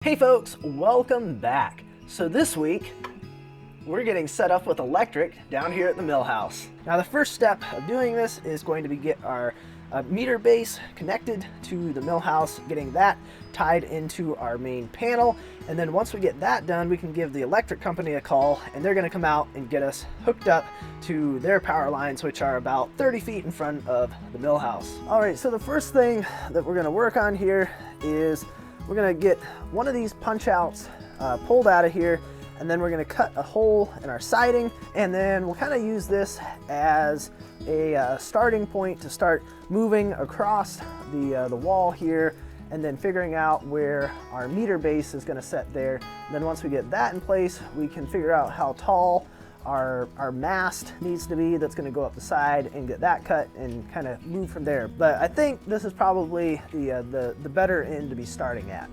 Hey folks, welcome back. So this week, we're getting set up with electric down here at the Millhouse. Now the first step of doing this is going to be get our meter base connected to the Millhouse, getting that tied into our main panel, and then once we get that done, we can give the electric company a call and they're gonna come out and get us hooked up to their power lines, which are about 30 feet in front of the Millhouse. All right, so the first thing that we're gonna work on here is we're gonna get one of these punch outs pulled out of here, and then we're gonna cut a hole in our siding, and then we'll kind of use this as a starting point to start moving across the wall here, and then figuring out where our meter base is gonna set there. And then once we get that in place, we can figure out how tall our mast needs to be that's going to go up the side and get that cut and kind of move from there. But I think this is probably the better end to be starting at.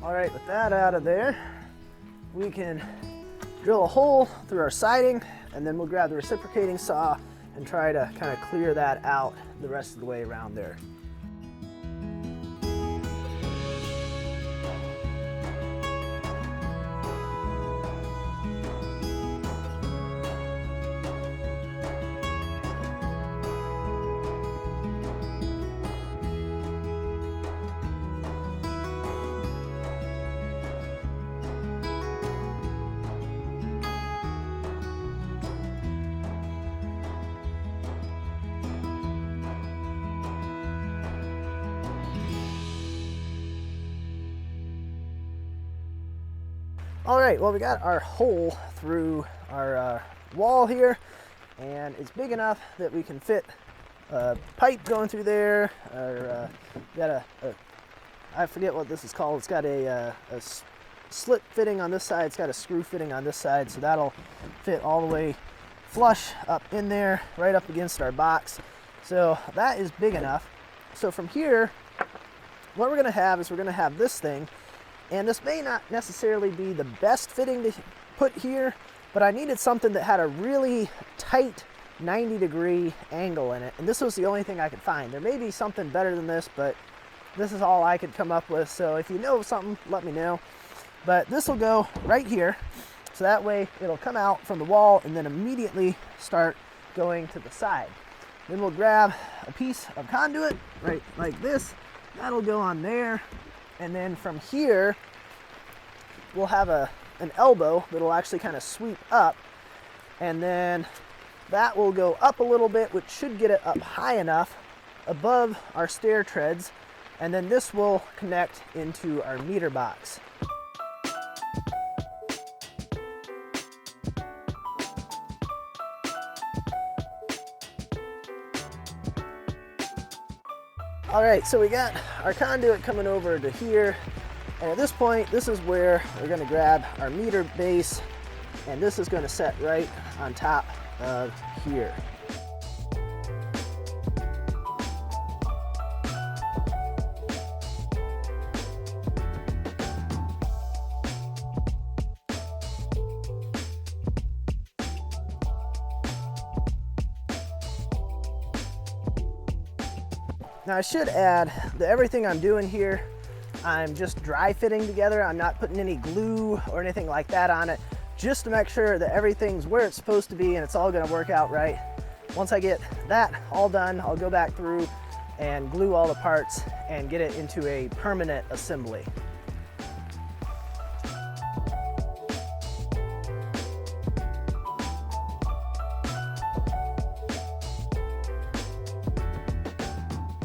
All right, with that out of there, we can drill a hole through our siding, and then we'll grab the reciprocating saw and try to kind of clear that out the rest of the way around there. All right, well, we got our hole through our wall here, and it's big enough that we can fit a pipe going through there, or got I forget what this is called. It's got a slit fitting on this side, it's got a screw fitting on this side, so that'll fit all the way flush up in there, right up against our box. So that is big enough. So from here, what we're gonna have is we're gonna have this thing, and this may not necessarily be the best fitting to put here, but I needed something that had a really tight 90-degree angle in it, and this was the only thing I could find. There may be something better than this, but this is all I could come up with, so if you know of something, let me know. But this will go right here, so that way it'll come out from the wall and then immediately start going to the side. Then we'll grab a piece of conduit, right like this. That'll go on there. And then from here, we'll have an elbow that'll actually kind of sweep up, and then that will go up a little bit, which should get it up high enough above our stair treads, and then this will connect into our meter box. All right, so we got our conduit coming over to here, and at this point, this is where we're gonna grab our meter base, and this is gonna set right on top of here. Now I should add that everything I'm doing here, I'm just dry fitting together. I'm not putting any glue or anything like that on it, just to make sure that everything's where it's supposed to be and it's all gonna work out right. Once I get that all done, I'll go back through and glue all the parts and get it into a permanent assembly.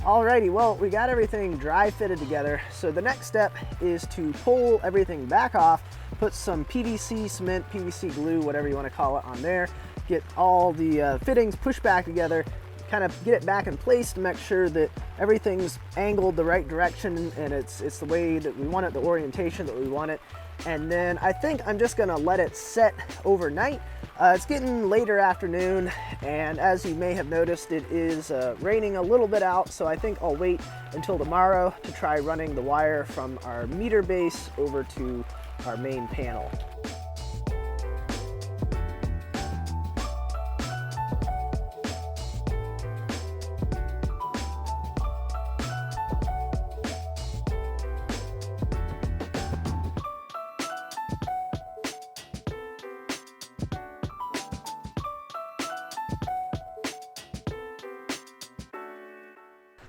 Alrighty, well, we got everything dry fitted together. So the next step is to pull everything back off, put some PVC cement, PVC glue, whatever you want to call it, on there, get all the fittings pushed back together, kind of get it back in place to make sure that everything's angled the right direction and it's the way that we want it, the orientation that we want it. And then I think I'm just gonna let it set overnight. It's getting later afternoon, and as you may have noticed, it is raining a little bit out, so I think I'll wait until tomorrow to try running the wire from our meter base over to our main panel.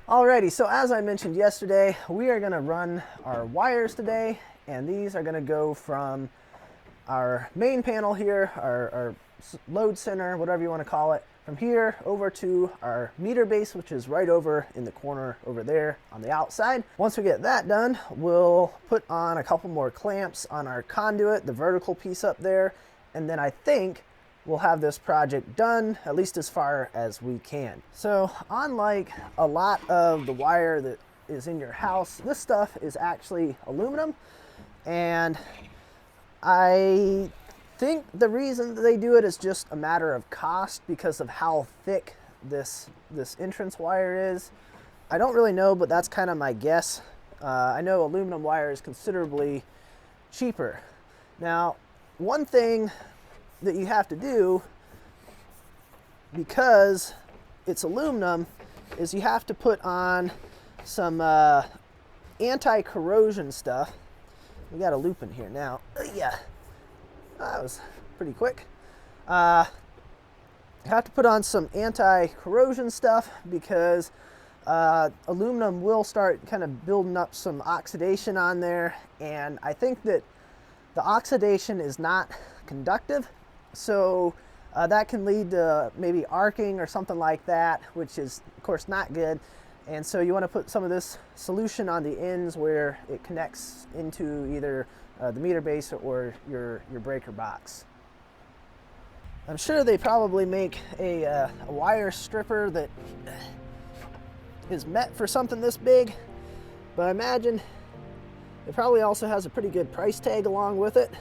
Alrighty, so as I mentioned yesterday, we are going to run our wires today, and these are going to go from our main panel here, our load center, whatever you want to call it, from here over to our meter base, which is right over in the corner over there on the outside. Once we get that done, we'll put on a couple more clamps on our conduit, the vertical piece up there, and then I think we'll have this project done, at least as far as we can. So unlike a lot of the wire that is in your house, this stuff is actually aluminum, and I think the reason that they do it is just a matter of cost because of how thick this entrance wire is. I don't really know, but that's kind of my guess. I know aluminum wire is considerably cheaper. Now, one thing that you have to do, because it's aluminum, is you have to put on some anti-corrosion stuff. We got a loop in here now. Yeah, that was pretty quick. You have to put on some anti-corrosion stuff because aluminum will start kind of building up some oxidation on there, and I think that the oxidation is not conductive. So that can lead to maybe arcing or something like that, which is of course not good. And so you want to put some of this solution on the ends where it connects into either the meter base or your breaker box. I'm sure they probably make a wire stripper that is meant for something this big, but I imagine it probably also has a pretty good price tag along with it.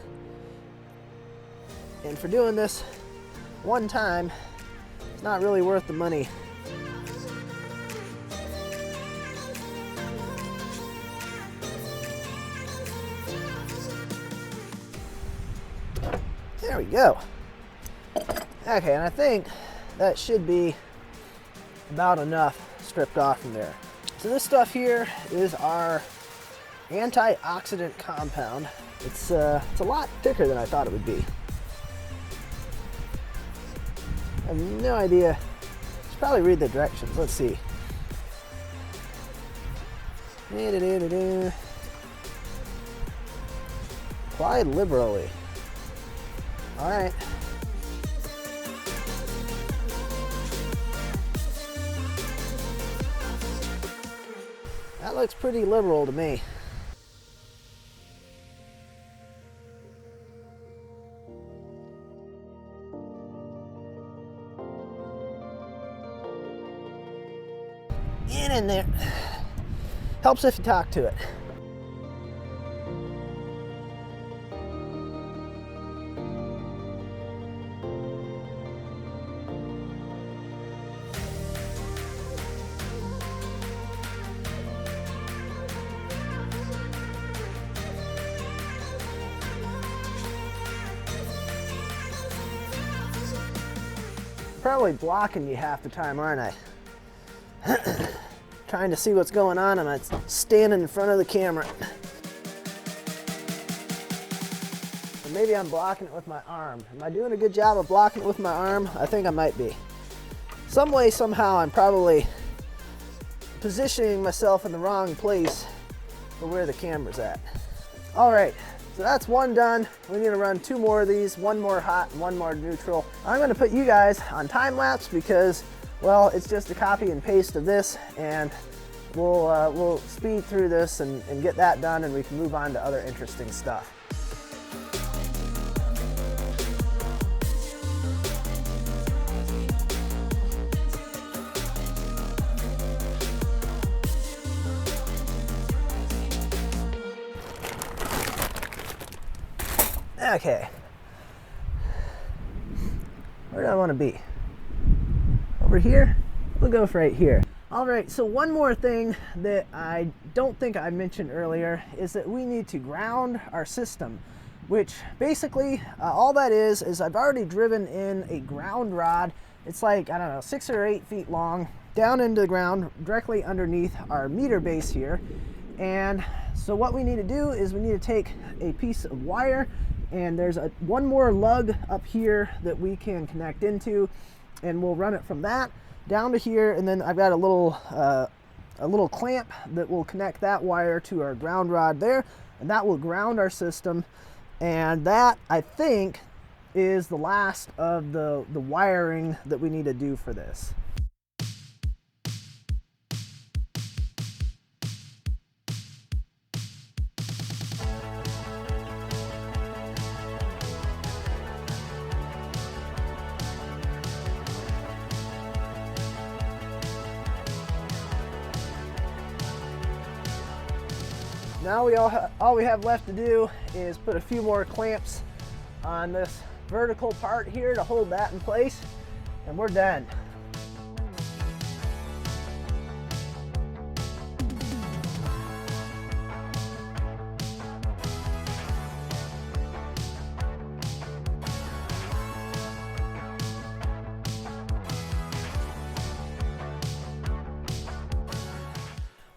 And for doing this one time, it's not really worth the money. There we go. Okay, and I think that should be about enough stripped off from there. So this stuff here is our antioxidant compound. It's a lot thicker than I thought it would be. I have no idea. I should probably read the directions. Let's see. Apply liberally. All right. That looks pretty liberal to me. In there. Helps if you talk to it. Probably blocking you half the time, aren't I? Trying to see what's going on, and I'm standing in front of the camera. Or maybe I'm blocking it with my arm. Am I doing a good job of blocking it with my arm? I think I might be. Some way, somehow, I'm probably positioning myself in the wrong place for where the camera's at. All right, so that's one done. We need to run 2 more of these, 1 more hot and 1 more neutral. I'm gonna put you guys on time lapse because, well, it's just a copy and paste of this, and we'll speed through this and get that done, and we can move on to other interesting stuff. Okay. Where do I want to be? Over here? We'll go for right here. All right, so one more thing that I don't think I mentioned earlier is that we need to ground our system. which basically all that is I've already driven in a ground rod. It's like, I don't know, 6 or 8 feet long, down into the ground, directly underneath our meter base here. And so what we need to do is we need to take a piece of wire, and there's one more lug up here that we can connect into, and we'll run it from that down to here, and then I've got a little clamp that will connect that wire to our ground rod there, and that will ground our system. And that, I think, is the last of the wiring that we need to do for this. Now all we have left to do is put a few more clamps on this vertical part here to hold that in place, and we're done.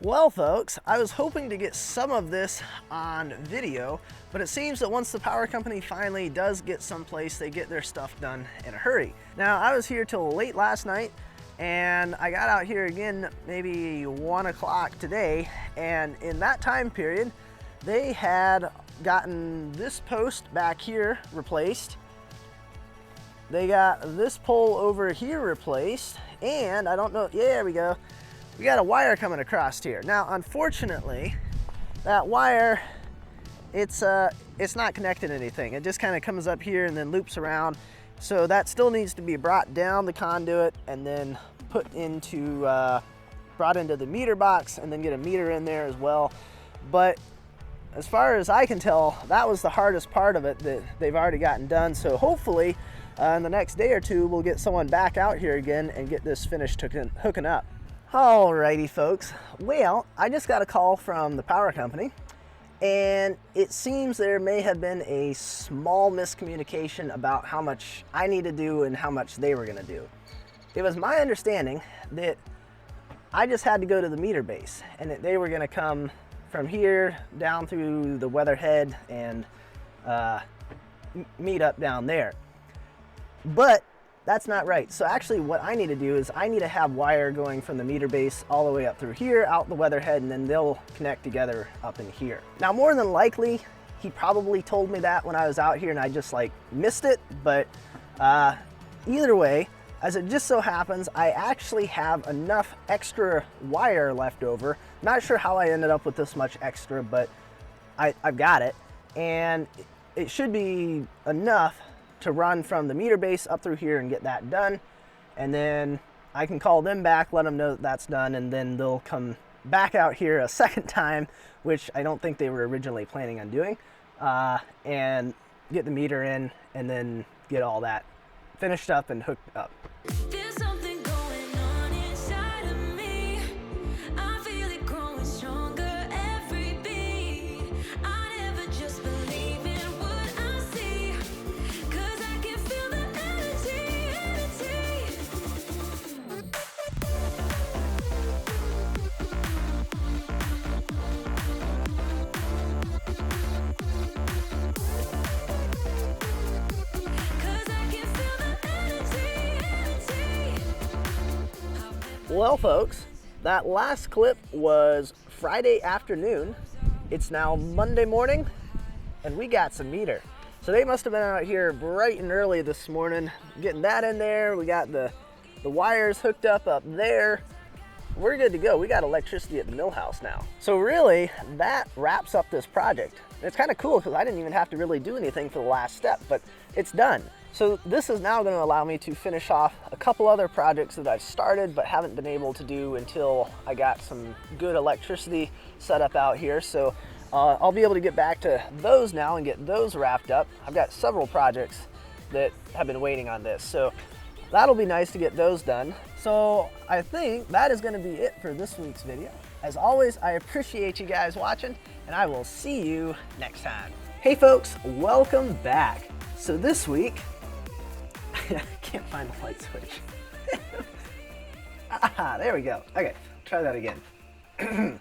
Well, folks, I was hoping to get some of this on video, but it seems that once the power company finally does get someplace, they get their stuff done in a hurry. Now, I was here till late last night, and I got out here again maybe 1 o'clock today, and in that time period, they had gotten this post back here replaced. They got this pole over here replaced, and I don't know, yeah, there we go. We got a wire coming across here. Now, unfortunately, that wire, it's not connected to anything. It just kind of comes up here and then loops around. So that still needs to be brought down the conduit and then brought into the meter box, and then get a meter in there as well. But as far as I can tell, that was the hardest part of it that they've already gotten done. So hopefully in the next day or two, we'll get someone back out here again and get this finished hooking up. Alrighty, folks. Well, I just got a call from the power company, and it seems there may have been a small miscommunication about how much I need to do and how much they were going to do. It was my understanding that I just had to go to the meter base, and that they were going to come from here down through the weatherhead and meet up down there. But that's not right. So actually what I need to do is I need to have wire going from the meter base all the way up through here, out the weatherhead, and then they'll connect together up in here. Now, more than likely, he probably told me that when I was out here and I just like missed it, but either way, as it just so happens, I actually have enough extra wire left over. Not sure how I ended up with this much extra, but I've got it, and it should be enough to run from the meter base up through here and get that done. And then I can call them back, let them know that that's done, and then they'll come back out here a second time, which I don't think they were originally planning on doing, and get the meter in, and then get all that finished up and hooked up. There's something going on inside of me. I feel it growing stronger every beat. I never just believe in what I see, 'cause I can feel the Well, folks, that last clip was Friday afternoon. It's now Monday morning, and we got some meter. So they must have been out here bright and early this morning, getting that in there. We got the wires hooked up there. We're good to go. We got electricity at the Millhouse now. So really, that wraps up this project. It's kind of cool because I didn't even have to really do anything for the last step, but it's done. So this is now going to allow me to finish off a couple other projects that I've started but haven't been able to do until I got some good electricity set up out here. So I'll be able to get back to those now and get those wrapped up. I've got several projects that have been waiting on this, so that'll be nice to get those done. So I think that is going to be it for this week's video. As always, I appreciate you guys watching, and I will see you next time. Hey folks, welcome back. So this week, I can't find the light switch. There we go. Okay, try that again.